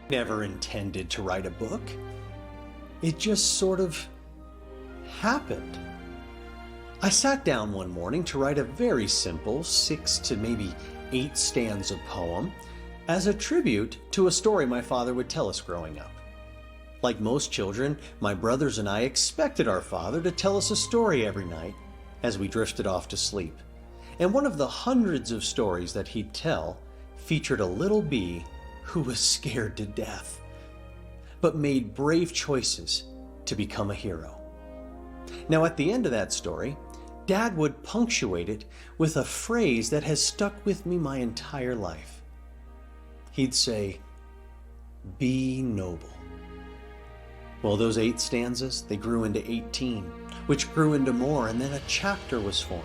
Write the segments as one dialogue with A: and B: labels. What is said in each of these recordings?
A: Never intended to write a book. It just sort of happened. I sat down one morning to write a very simple 6 to maybe 8 stanza poem as a tribute to a story my father would tell us growing up. Like most children, my brothers and I expected our father to tell us a story every night as we drifted off to sleep. And one of the hundreds of stories that he'd tell featured a little bee who was scared to death, but made brave choices to become a hero. Now, at the end of that story, Dad would punctuate it with a phrase that has stuck with me my entire life. He'd say, "Be noble." Well, those 8 stanzas, they grew into 18, which grew into more, and then a chapter was formed.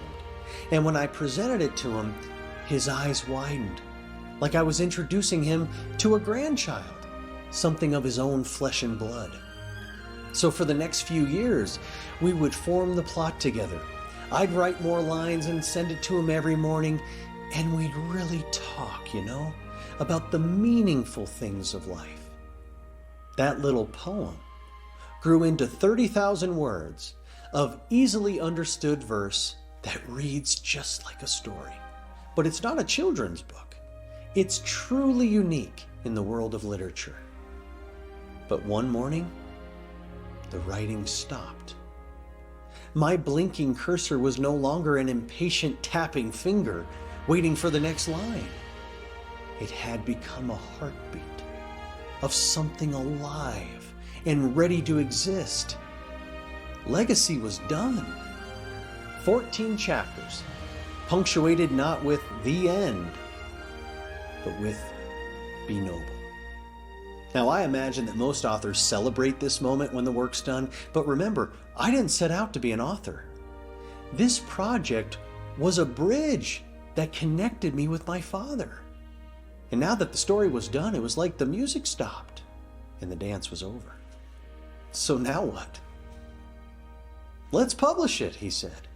A: And when I presented it to him, his eyes widened, like I was introducing him to a grandchild, something of his own flesh and blood. So for the next few years, we would form the plot together. I'd write more lines and send it to him every morning, and we'd really talk, about the meaningful things of life. That little poem grew into 30,000 words of easily understood verse that reads just like a story. But it's not a children's book. It's truly unique in the world of literature. But one morning, the writing stopped. My blinking cursor was no longer an impatient tapping finger waiting for the next line. It had become a heartbeat of something alive and ready to exist. Legacy was done. 14 chapters, punctuated not with the end, but with be noble. Now, I imagine that most authors celebrate this moment when the work's done, but remember, I didn't set out to be an author. This project was a bridge that connected me with my father. And now that the story was done, it was like the music stopped and the dance was over. So now what? "Let's publish it," he said.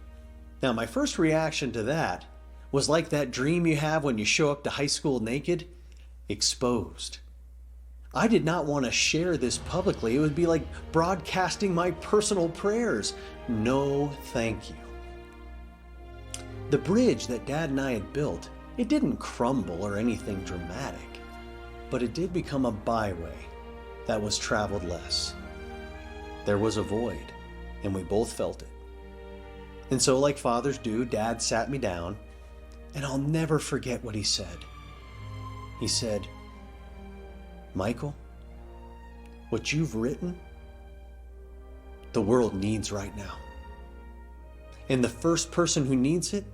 A: Now, my first reaction to that was like that dream you have when you show up to high school naked, exposed. I did not want to share this publicly. It would be like broadcasting my personal prayers. No, thank you. The bridge that Dad and I had built, it didn't crumble or anything dramatic, but it did become a byway that was traveled less. There was a void, and we both felt it. And so, like fathers do, Dad sat me down, and I'll never forget what he said. He said, "Michael, what you've written, the world needs right now. And the first person who needs it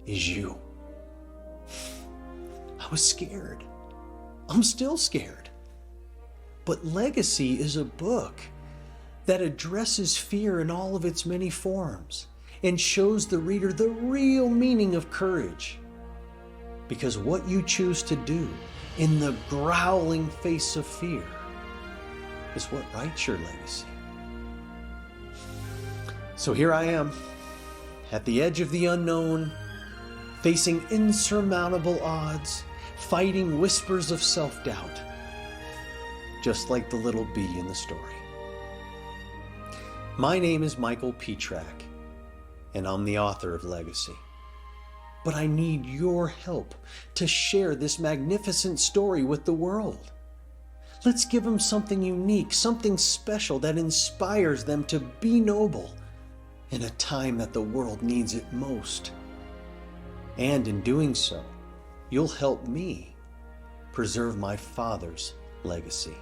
A: is you." I was scared. I'm still scared. But Legacy is a book that addresses fear in all of its many forms and shows the reader the real meaning of courage. Because what you choose to do in the growling face of fear is what writes your legacy. So here I am, at the edge of the unknown, facing insurmountable odds, fighting whispers of self-doubt, just like the little bee in the story. My name is Michael Pietrack, and I'm the author of Legacy. But I need your help to share this magnificent story with the world. Let's give them something unique, something special that inspires them to be noble in a time that the world needs it most. And in doing so, you'll help me preserve my father's legacy.